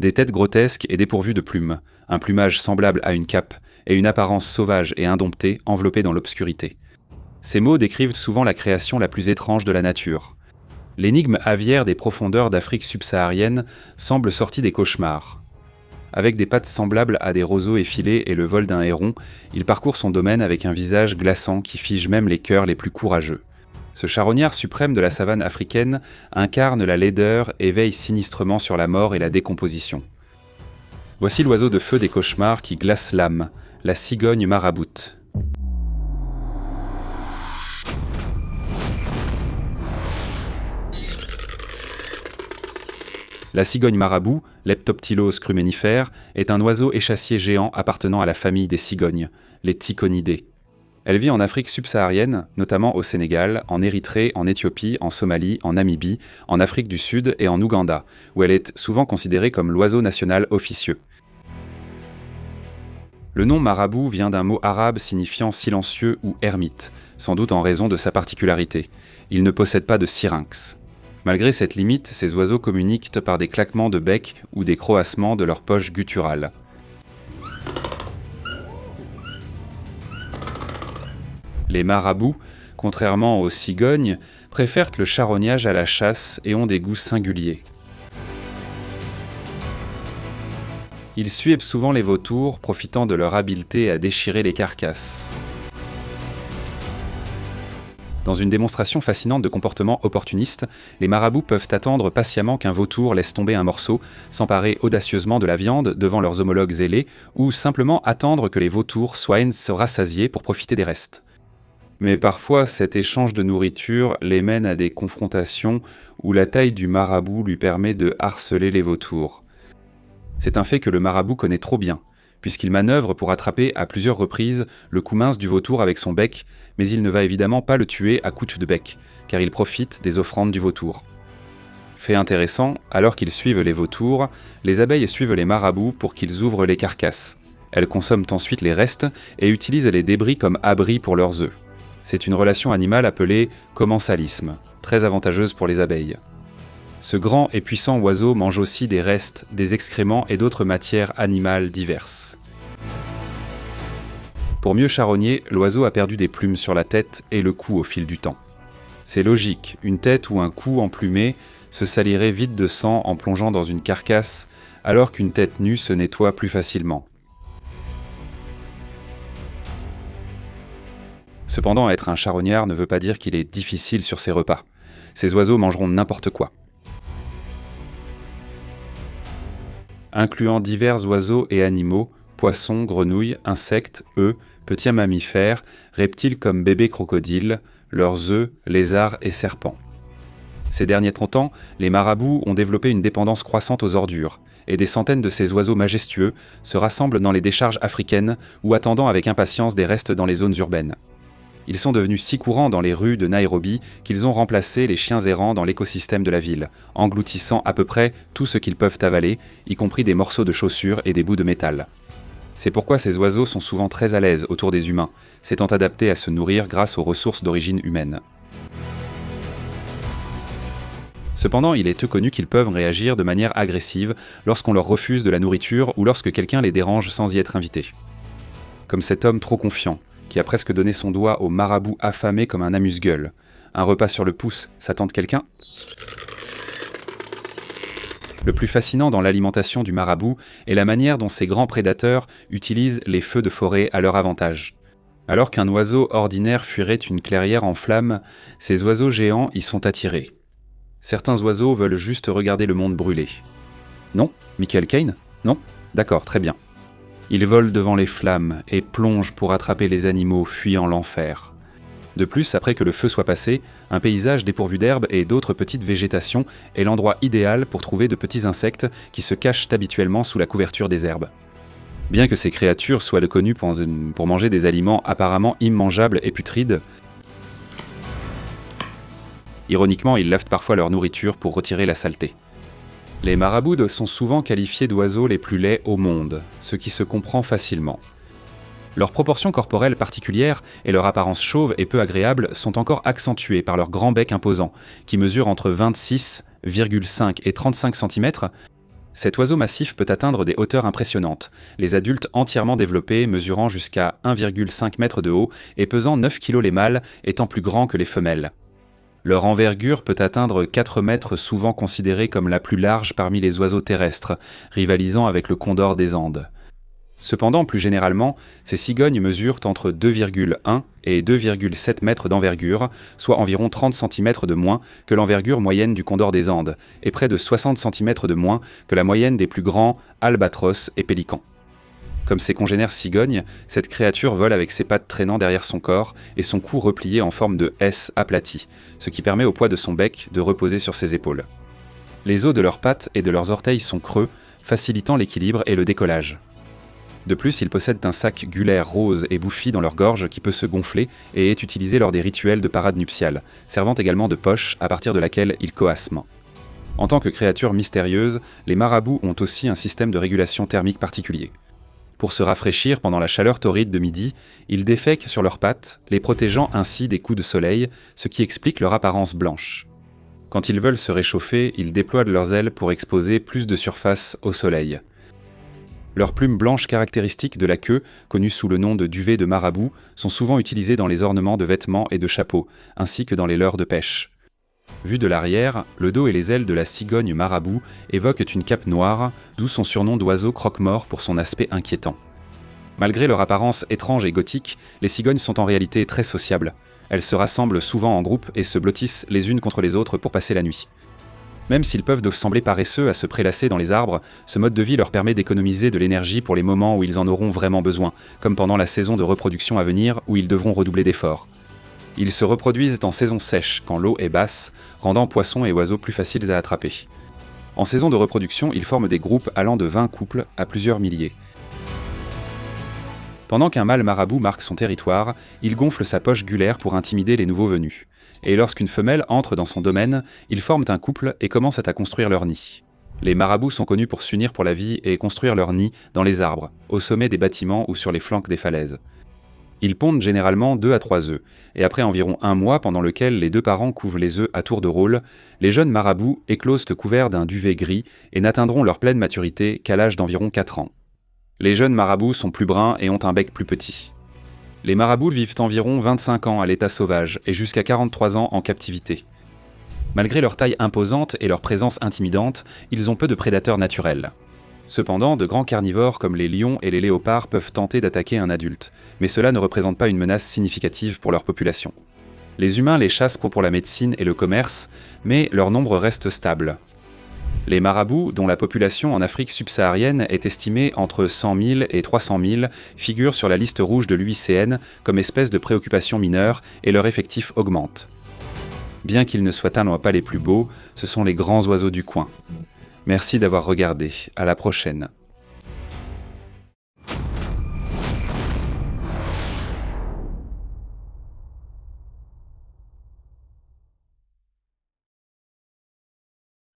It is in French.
Des têtes grotesques et dépourvues de plumes, un plumage semblable à une cape, et une apparence sauvage et indomptée enveloppée dans l'obscurité. Ces mots décrivent souvent la création la plus étrange de la nature. L'énigme aviaire des profondeurs d'Afrique subsaharienne semble sortie des cauchemars. Avec des pattes semblables à des roseaux effilés et le vol d'un héron, il parcourt son domaine avec un visage glaçant qui fige même les cœurs les plus courageux. Ce charognard suprême de la savane africaine incarne la laideur et veille sinistrement sur la mort et la décomposition. Voici l'oiseau de feu des cauchemars qui glace l'âme, la cigogne maraboute. La cigogne marabout, Leptoptylos crumenifère, est un oiseau échassier géant appartenant à la famille des cigognes, les Tyconidés. Elle vit en Afrique subsaharienne, notamment au Sénégal, en Érythrée, en Éthiopie, en Somalie, en Namibie, en Afrique du Sud et en Ouganda, où elle est souvent considérée comme l'oiseau national officieux. Le nom marabout vient d'un mot arabe signifiant silencieux ou ermite, sans doute en raison de sa particularité. Il ne possède pas de syrinx. Malgré cette limite, ces oiseaux communiquent par des claquements de bec ou des croassements de leurs poches gutturales. Les marabouts, contrairement aux cigognes, préfèrent le charognage à la chasse et ont des goûts singuliers. Ils suivent souvent les vautours, profitant de leur habileté à déchirer les carcasses. Dans une démonstration fascinante de comportement opportuniste, les marabouts peuvent attendre patiemment qu'un vautour laisse tomber un morceau, s'emparer audacieusement de la viande devant leurs homologues ailés, ou simplement attendre que les vautours soient se rassasier pour profiter des restes. Mais parfois, cet échange de nourriture les mène à des confrontations où la taille du marabout lui permet de harceler les vautours. C'est un fait que le marabout connaît trop bien, puisqu'il manœuvre pour attraper à plusieurs reprises le cou mince du vautour avec son bec, mais il ne va évidemment pas le tuer à coups de bec, car il profite des offrandes du vautour. Fait intéressant, alors qu'ils suivent les vautours, les abeilles suivent les marabouts pour qu'ils ouvrent les carcasses. Elles consomment ensuite les restes et utilisent les débris comme abri pour leurs œufs. C'est une relation animale appelée commensalisme, très avantageuse pour les abeilles. Ce grand et puissant oiseau mange aussi des restes, des excréments et d'autres matières animales diverses. Pour mieux charogner, l'oiseau a perdu des plumes sur la tête et le cou au fil du temps. C'est logique, une tête ou un cou emplumé se salirait vite de sang en plongeant dans une carcasse, alors qu'une tête nue se nettoie plus facilement. Cependant, être un charognard ne veut pas dire qu'il est difficile sur ses repas. Ces oiseaux mangeront n'importe quoi. Incluant divers oiseaux et animaux, poissons, grenouilles, insectes, œufs, petits mammifères, reptiles comme bébés crocodiles, leurs œufs, lézards et serpents. Ces derniers 30 ans, les marabouts ont développé une dépendance croissante aux ordures, et des centaines de ces oiseaux majestueux se rassemblent dans les décharges africaines ou attendant avec impatience des restes dans les zones urbaines. Ils sont devenus si courants dans les rues de Nairobi qu'ils ont remplacé les chiens errants dans l'écosystème de la ville, engloutissant à peu près tout ce qu'ils peuvent avaler, y compris des morceaux de chaussures et des bouts de métal. C'est pourquoi ces oiseaux sont souvent très à l'aise autour des humains, s'étant adaptés à se nourrir grâce aux ressources d'origine humaine. Cependant, il est peu connu qu'ils peuvent réagir de manière agressive lorsqu'on leur refuse de la nourriture ou lorsque quelqu'un les dérange sans y être invité. Comme cet homme trop confiant, qui a presque donné son doigt au marabout affamé comme un amuse-gueule. Un repas sur le pouce, ça tente quelqu'un ? Le plus fascinant dans l'alimentation du marabout est la manière dont ces grands prédateurs utilisent les feux de forêt à leur avantage. Alors qu'un oiseau ordinaire fuirait une clairière en flammes, ces oiseaux géants y sont attirés. Certains oiseaux veulent juste regarder le monde brûler. Non ? Michael Caine ? Non ? D'accord, très bien. Ils volent devant les flammes et plongent pour attraper les animaux fuyant l'enfer. De plus, après que le feu soit passé, un paysage dépourvu d'herbes et d'autres petites végétations est l'endroit idéal pour trouver de petits insectes qui se cachent habituellement sous la couverture des herbes. Bien que ces créatures soient connues pour manger des aliments apparemment immangeables et putrides, ironiquement, ils lavent parfois leur nourriture pour retirer la saleté. Les marabouts sont souvent qualifiés d'oiseaux les plus laids au monde, ce qui se comprend facilement. Leurs proportions corporelles particulières et leur apparence chauve et peu agréable sont encore accentuées par leur grand bec imposant, qui mesure entre 26,5 et 35 cm, Cet oiseau massif peut atteindre des hauteurs impressionnantes, les adultes entièrement développés mesurant jusqu'à 1,5 m de haut et pesant 9 kg les mâles étant plus grands que les femelles. Leur envergure peut atteindre 4 mètres, souvent considérée comme la plus large parmi les oiseaux terrestres, rivalisant avec le condor des Andes. Cependant, plus généralement, ces cigognes mesurent entre 2,1 et 2,7 mètres d'envergure, soit environ 30 cm de moins que l'envergure moyenne du condor des Andes, et près de 60 cm de moins que la moyenne des plus grands albatros et pélicans. Comme ses congénères cigognes, cette créature vole avec ses pattes traînant derrière son corps et son cou replié en forme de S aplati, ce qui permet au poids de son bec de reposer sur ses épaules. Les os de leurs pattes et de leurs orteils sont creux, facilitant l'équilibre et le décollage. De plus, ils possèdent un sac gulaire rose et bouffi dans leur gorge qui peut se gonfler et est utilisé lors des rituels de parade nuptiale, servant également de poche à partir de laquelle ils coasment. En tant que créatures mystérieuses, les marabouts ont aussi un système de régulation thermique particulier. Pour se rafraîchir pendant la chaleur torride de midi, ils défèquent sur leurs pattes, les protégeant ainsi des coups de soleil, ce qui explique leur apparence blanche. Quand ils veulent se réchauffer, ils déploient leurs ailes pour exposer plus de surface au soleil. Leurs plumes blanches caractéristiques de la queue, connues sous le nom de duvet de marabout, sont souvent utilisées dans les ornements de vêtements et de chapeaux, ainsi que dans les leurres de pêche. Vu de l'arrière, le dos et les ailes de la cigogne marabout évoquent une cape noire, d'où son surnom d'oiseau croque-mort pour son aspect inquiétant. Malgré leur apparence étrange et gothique, les cigognes sont en réalité très sociables. Elles se rassemblent souvent en groupe et se blottissent les unes contre les autres pour passer la nuit. Même s'ils peuvent sembler paresseux à se prélasser dans les arbres, ce mode de vie leur permet d'économiser de l'énergie pour les moments où ils en auront vraiment besoin, comme pendant la saison de reproduction à venir où ils devront redoubler d'efforts. Ils se reproduisent en saison sèche, quand l'eau est basse, rendant poissons et oiseaux plus faciles à attraper. En saison de reproduction, ils forment des groupes allant de 20 couples à plusieurs milliers. Pendant qu'un mâle marabout marque son territoire, il gonfle sa poche gulaire pour intimider les nouveaux venus. Et lorsqu'une femelle entre dans son domaine, ils forment un couple et commencent à construire leur nid. Les marabouts sont connus pour s'unir pour la vie et construire leur nid dans les arbres, au sommet des bâtiments ou sur les flancs des falaises. Ils pondent généralement 2 à 3 œufs, et après environ un mois pendant lequel les deux parents couvrent les œufs à tour de rôle, les jeunes marabouts éclosent couverts d'un duvet gris et n'atteindront leur pleine maturité qu'à l'âge d'environ 4 ans. Les jeunes marabouts sont plus bruns et ont un bec plus petit. Les marabouts vivent environ 25 ans à l'état sauvage et jusqu'à 43 ans en captivité. Malgré leur taille imposante et leur présence intimidante, ils ont peu de prédateurs naturels. Cependant, de grands carnivores comme les lions et les léopards peuvent tenter d'attaquer un adulte, mais cela ne représente pas une menace significative pour leur population. Les humains les chassent pour la médecine et le commerce, mais leur nombre reste stable. Les marabouts, dont la population en Afrique subsaharienne est estimée entre 100 000 et 300 000, figurent sur la liste rouge de l'UICN comme espèce de préoccupation mineure et leur effectif augmente. Bien qu'ils ne soient pas les plus beaux, ce sont les grands oiseaux du coin. Merci d'avoir regardé, à la prochaine.